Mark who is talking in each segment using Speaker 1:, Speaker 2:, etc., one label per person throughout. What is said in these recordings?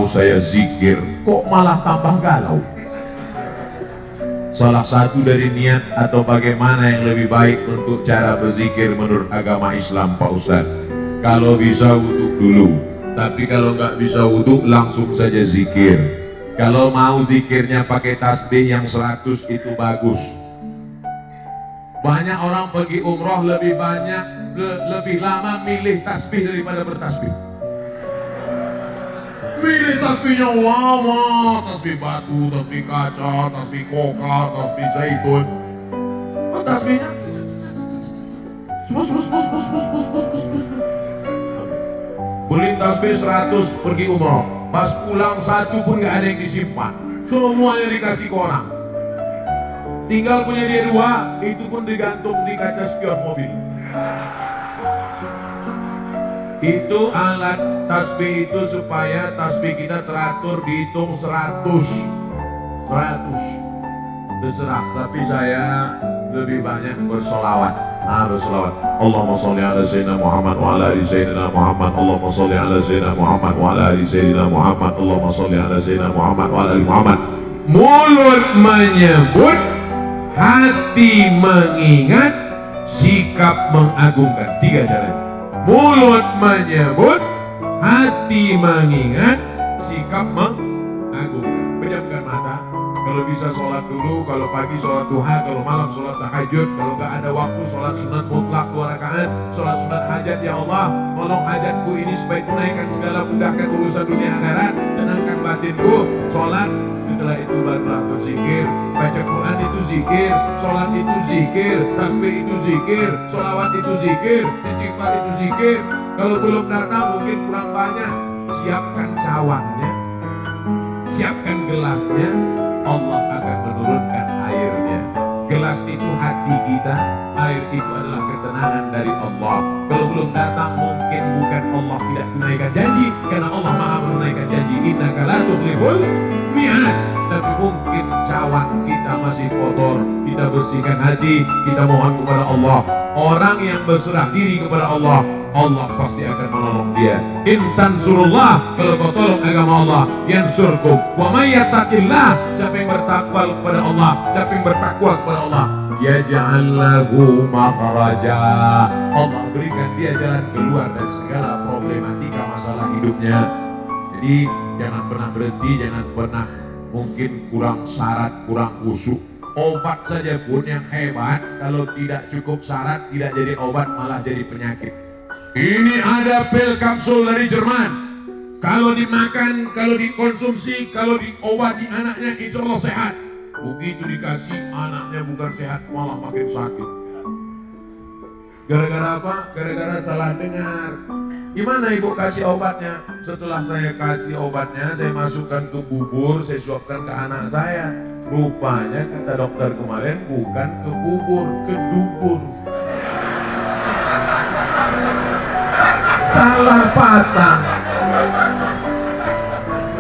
Speaker 1: mau saya zikir kok malah tambah galau. Salah satu dari niat atau bagaimana yang lebih baik untuk cara berzikir menurut agama Islam Pak Ustadz, kalau bisa wudhu dulu, tapi kalau nggak bisa wudhu langsung saja zikir. Kalau mau zikirnya pakai tasbih yang 100 itu bagus. Banyak orang pergi umroh lebih lama milih tasbih daripada bertasbih. Milih tasbihnya lama, tasbih batu, tasbih kaca, tasbih koka, tasbih zaitun. Oh, tasbihnya beli tasbih 100 pergi umroh, pas pulang 1 pun gak ada yang disimpan, semuanya dikasih ke orang. Tinggal punya dia 2, itu pun digantung di kaca spion mobil. Itu alat tasbih itu supaya tasbih kita teratur, dihitung 100. Terserah, tapi saya lebih banyak bersolawat. Bersolawat. Allahumma sholli ala sayyidina Muhammad wa ala ali sayyidina Muhammad. Allahumma sholli ala sayyidina Muhammad wa ala ali sayyidina Muhammad. Allahumma sholli ala sayyidina Muhammad wa ala ali Muhammad. Mulut menyebut, hati mengingat, sikap mengagungkan. 3 caranya. Mulut menyebut, hati mengingat, sikap mengagungkan. Pejamkan mata. Kalau bisa sholat dulu, kalau pagi sholat duha, kalau malam sholat tahajud, kalau nggak ada waktu sholat sunat mutlak 2 rakaat, sholat sunat hajat. Ya Allah, tolong hajatku ini supaya tunaikan segala, mudahkan urusan dunia akhirat, tenangkan batinku. Sholat, setelah itu barulah berzikir. Baca Quran itu zikir, sholat itu zikir, tasbih itu zikir, sholawat itu zikir, istighfar itu zikir. Kalau belum datang mungkin kurang banyak, siapkan cawannya, siapkan gelasnya. Allah akan menurunkan airnya. Gelas itu hati kita, air itu adalah ketenangan dari Allah. Kalau belum datang mungkin bukan Allah tidak tunaikan janji, karena Allah maha menunaikan janji. Innaka la tukhliful mi'ad. Tapi mungkin cawan kita masih kotor, kita bersihkan hati, kita mohon kepada Allah. Orang yang berserah diri kepada Allah, Allah pasti akan menolong dia. Intan surullah, kalau kau tolong agama Allah, yansurkum. Wa may yattaqillah, siapa yang bertakwa kepada Allah, siapa yang bertakwa kepada Allah, yaj'al lahu makhraja. Allah berikan dia jalan keluar dari segala problematika masalah hidupnya. Jadi jangan pernah berhenti, jangan pernah mungkin kurang syarat, kurang khusyuk. Obat saja pun yang hebat, kalau tidak cukup syarat, tidak jadi obat, malah jadi penyakit. Ini ada pil kapsul dari Jerman. Kalau dimakan, kalau dikonsumsi, kalau diobati anaknya, insya Allah sehat. Begitu dikasih, anaknya bukan sehat, malah makin sakit. Gara-gara apa? Gara-gara salah dengar. Gimana ibu kasih obatnya? Setelah saya kasih obatnya, saya masukkan ke bubur, saya suapkan ke anak saya. Rupanya kata dokter kemarin bukan ke bubur, ke dubur. Salah pasang.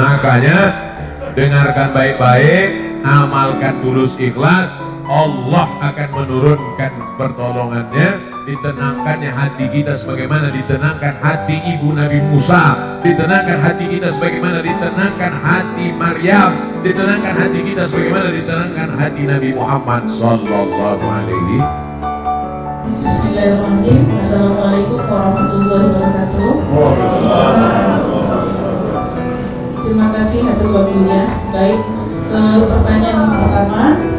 Speaker 1: Makanya dengarkan baik-baik, amalkan tulus ikhlas, Allah akan menurunkan pertolongannya. Ditenangkannya hati kita sebagaimana ditenangkan hati ibu Nabi Musa, ditenangkan hati kita sebagaimana ditenangkan hati Maryam, ditenangkan hati kita sebagaimana ditenangkan hati Nabi Muhammad sallallahu alaihi.
Speaker 2: Bismillahirrahmanirrahim. Assalamualaikum warahmatullahi wabarakatuh. Terima kasih atas waktunya. Baik, pertanyaan pertama,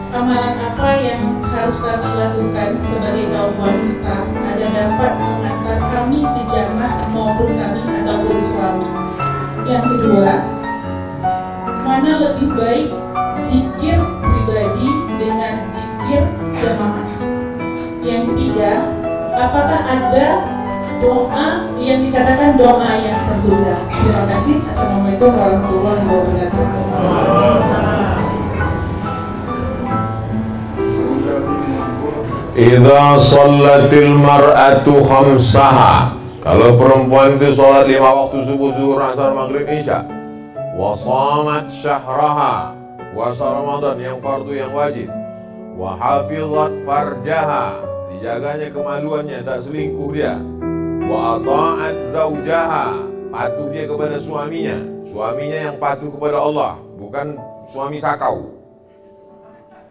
Speaker 2: amalan apa yang harus kami lakukan sebagai kaum wanita agar dapat mengantar kami ke jannah maupun kami ataupun suami? Yang kedua, mana lebih baik zikir pribadi dengan zikir jamaah? Yang ketiga, apakah ada doa yang dikatakan doa yang tertunda? Terima kasih. Assalamualaikum warahmatullahi wabarakatuh.
Speaker 1: Idza shallatil mar'atu khamsaha, kalau perempuan itu sholat 5 waktu subuh, zuhur, asar, maghrib, isya, wa shamat syahraha, puasa Ramadan yang fardu yang wajib, wa hafizat farjaha, dijaganya kemaluannya, tak selingkuh dia. Wa ata'at zaujaha, patuh dia kepada suaminya, suaminya yang patuh kepada Allah, bukan suami sakau.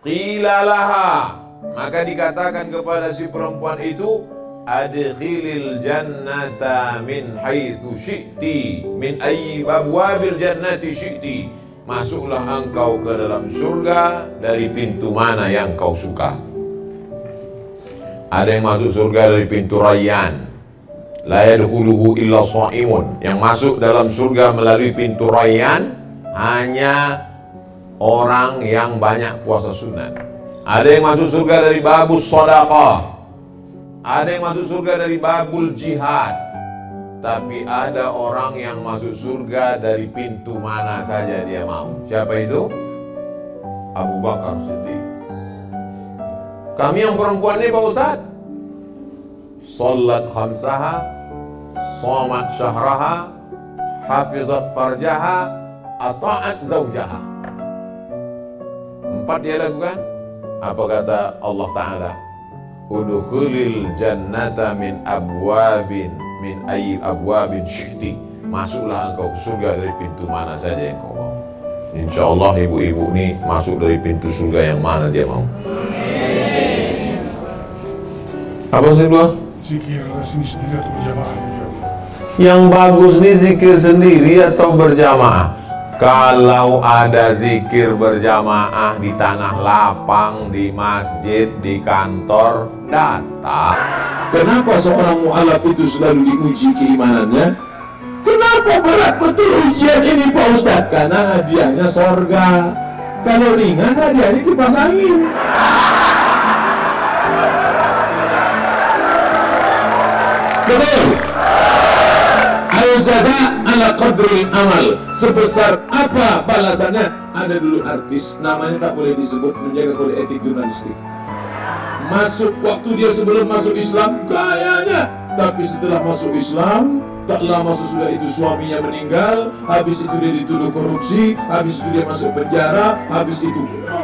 Speaker 1: Qila laha, maka dikatakan kepada si perempuan itu, adkhilil jannata min haitsu syi'ti, min ayyi abwabil jannati syi'ti, masuklah engkau ke dalam surga dari pintu mana yang kau suka. Ada yang masuk surga dari pintu Rayyan, la yadkhuluhu illa shaimun, yang masuk dalam surga melalui pintu Rayyan hanya orang yang banyak puasa sunat. Ada yang masuk surga dari babus shadaqah, ada yang masuk surga dari babul jihad. Tapi ada orang yang masuk surga dari pintu mana saja dia mau. Siapa itu? Abu Bakar Siddiq. Kami yang perempuan ini Pak Ustaz, salat khamsaha, shamat syahraha, hafizat farjaha, ata'at zaujaha. 4 dia lakukan. Apa kata Allah Ta'ala? Udkhulil jannata min abwabin, min ayyi abwabin syi'ti, masuklah engkau ke surga dari pintu mana saja yang kau mau. Insya Allah ibu-ibu ini masuk dari pintu surga yang mana dia mau. Apa sih dua?
Speaker 3: Zikir sendiri atau berjamaah?
Speaker 1: Yang bagus nih zikir sendiri atau berjamaah? Kalau ada zikir berjamaah di tanah lapang, di masjid, di kantor, datang. Kenapa seorang mu'alaf itu selalu diuji keimanannya? Kenapa berat betul ujian ini Pak Ustaz? Karena hadiahnya surga. Kalau ringan hadiahnya kipas angin. Betul. Al-jaza ala qadri amal, sebesar apa balasannya. Ada dulu artis, namanya tak boleh disebut, menjaga kode etik jurnalistik. Masuk waktu dia sebelum masuk Islam kayaknya, tapi setelah masuk Islam tak lama sesudah itu suaminya meninggal, habis itu dia dituduh korupsi, habis itu dia masuk penjara, habis itu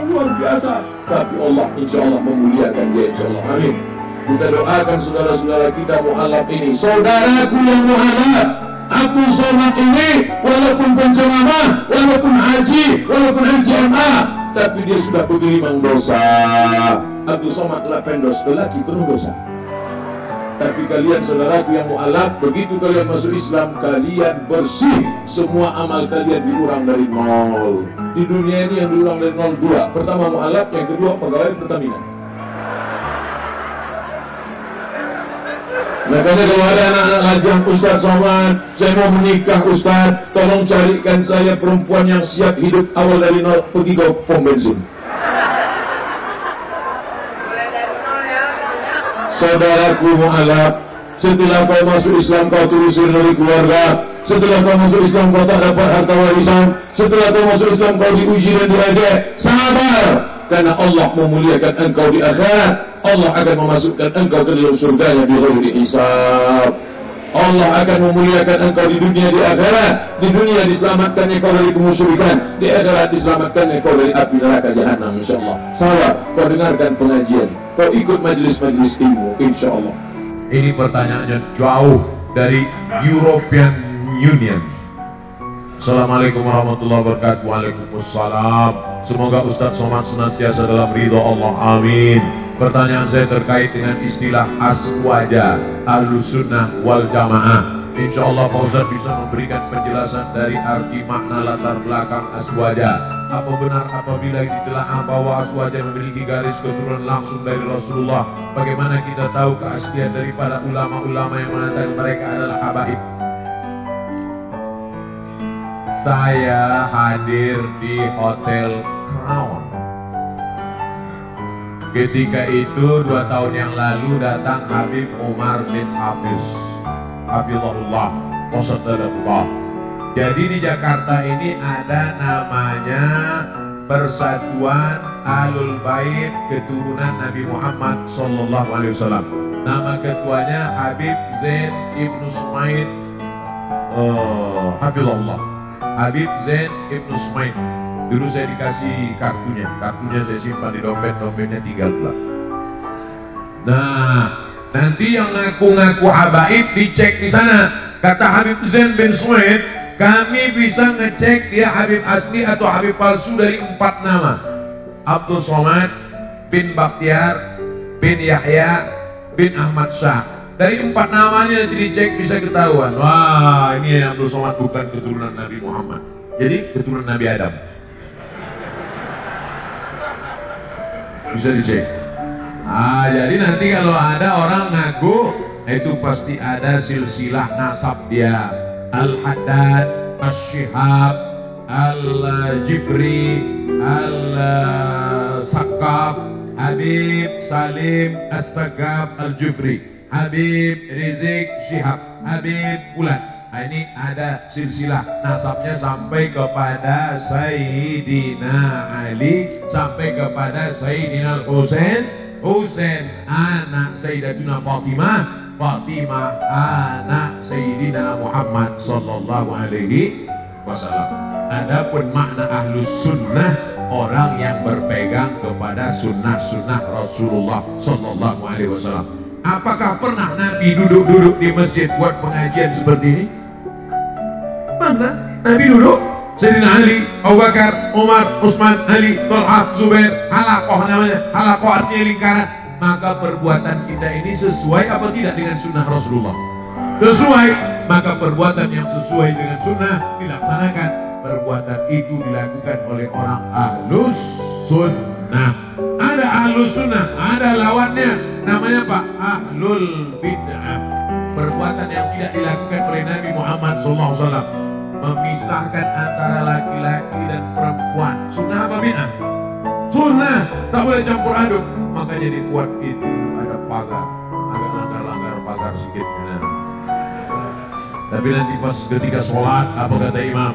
Speaker 1: luar biasa. Tapi Allah insya Allah memuliakan dia, insya Allah. Amin. Kita doakan saudara-saudara kita mu'alaf ini, saudaraku yang mu'alaf, aku sholat ini walaupun penceramah, walaupun haji, walaupun MA, tapi dia sudah bergelimang dosa. Aku sholat lapendos, lelaki penuh dosa. Tapi kalian saudaraku yang mu'alaf, begitu kalian masuk Islam, kalian bersih. Semua amal kalian diurang dari 0. Di dunia ini yang diurang dari 0 2. Pertama mu'alaf, yang kedua pegawai Pertamina. Makanya kalau ada anak-anak lajang, Ustaz Somad, saya mau menikah Ustaz, tolong carikan saya perempuan yang siap hidup awal dari 0, pergi ke pom bensin. Saudaraku mu'alaf, setelah kau masuk Islam kau terusir dari keluarga, setelah kau masuk Islam kau tak dapat harta warisan, setelah kau masuk Islam kau diuji dan dirajak, sabar, karena Allah memuliakan engkau di akhirat. Allah akan memasukkan engkau ke dalam surganya bi ghairi hisab. Allah akan memuliakan engkau di dunia, di akhirat. Di dunia diselamatkan engkau dari kemusyrikan, di akhirat diselamatkan engkau dari api neraka jahanam insyaallah. Sabar, kau dengarkan pengajian, kau ikut majelis-majelis ilmu insyaallah. Ini pertanyaannya jauh dari European Union. Assalamualaikum warahmatullahi wabarakatuh. Waalaikumsalam. Semoga Ustaz Somad senantiasa dalam ridho Allah, amin. Pertanyaan saya terkait dengan istilah aswaja, ahlus sunnah wal jamaah. Insya Allah Pak Ustaz bisa memberikan penjelasan dari arti makna latar belakang aswaja. Apa benar apabila ditelaah bahwa aswaja memiliki garis keturunan langsung dari Rasulullah? Bagaimana kita tahu keaslian daripada ulama-ulama yang mengatakan mereka adalah habaib? Saya hadir di Hotel Crown. Ketika itu 2 tahun yang lalu datang Habib Umar bin Hafiz, Hafizahullah, Wasadadullah. Jadi di Jakarta ini ada namanya Persatuan Ahlul Bait Keturunan Nabi Muhammad Sallallahu Alaihi Wasallam. Nama ketuanya Habib Zain Ibnu Sumaid, Hafizahullah. Habib Zain Ibnu Sumaid. Dulu saya dikasih kartunya saya simpan di dompetnya tinggal pulang. Nah, nanti yang ngaku-ngaku habaib dicek di sana. Kata Habib Zain bin Suhaid, kami bisa ngecek dia Habib asli atau Habib palsu dari 4 nama. Abdul Somad bin Bakhtiar bin Yahya bin Ahmad Shah. Dari 4 namanya nanti dicek bisa ketahuan. Wah, ini Abdul Somad bukan keturunan Nabi Muhammad, jadi keturunan Nabi Adam. Bisa dicek. Jadi nanti kalau ada orang ngaku, itu pasti ada silsilah nasab dia. Al-Haddad, Al-Shihab, Al-Jifri, Al-Sakaf, Habib Salim As-Sakaf Al-Jifri, Habib Rizik Shihab, Habib Fulan. Ini ada silsilah nasabnya sampai kepada Sayyidina Ali, sampai kepada Sayyidina Husain anak Sayyidatuna Fatimah, Fatimah anak Sayyidina Muhammad sallallahu alaihi wasallam. Adapun makna ahlus sunnah, orang yang berpegang kepada sunnah-sunnah Rasulullah sallallahu alaihi wasallam. Apakah pernah Nabi duduk-duduk di masjid buat pengajian seperti ini? Mana? Nabi duduk, Sayyidina Ali, Abu Bakar, Umar, Utsman, Ali, Thalhah, Zubair, halakoh namanya. Halakoh artinya lingkaran. Maka perbuatan kita ini sesuai apa tidak dengan sunnah Rasulullah? Sesuai. Maka perbuatan yang sesuai dengan sunnah dilaksanakan. Perbuatan itu dilakukan oleh orang ahlus sunnah. Ada ahlus sunnah, ada lawannya. Namanya apa? Ahlul bid'ah. Perbuatan yang tidak dilakukan oleh Nabi Muhammad SAW, memisahkan antara laki-laki dan perempuan. Sunnah apa bid'ah? Sunnah, tak boleh campur aduk. Makanya dibuat itu ada pagar, agak langgar-langgar pagar sedikit. Tapi nanti pas ketika sholat, apa kata imam?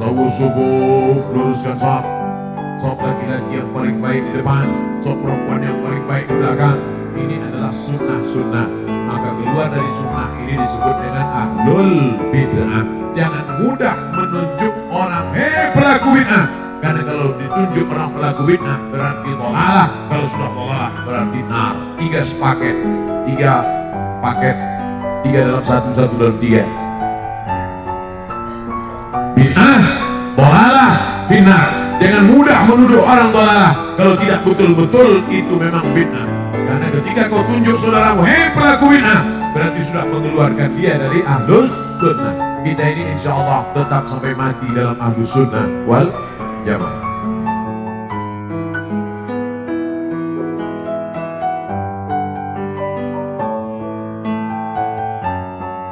Speaker 1: Sawu sufuf, luruskan shaf. Shaf laki-laki yang paling baik di depan, shaf perempuan yang paling baik di belakang. Ini adalah sunnah-sunnah. Maka keluar dari sunnah ini disebut dengan ahlul bid'ah. Jangan mudah menunjuk orang, hei pelaku bid'ah. Karena kalau ditunjuk orang pelaku bid'ah berarti dhalalah. Kalau sudah dhalalah berarti nar. 3 sepaket, 3 paket, 3 dalam 1, 1 dalam 3. Bid'ah, dhalalah, binar. Jangan mudah menuduh orang dhalalah kalau tidak betul-betul itu memang bid'ah. Karena ketika kau tunjuk saudaramu, hei pelaku bid'ah, berarti sudah mengeluarkan dia dari ahlus sunnah. Kita ini insya Allah tetap sampai mati dalam ahlus sunnah wal jamaah.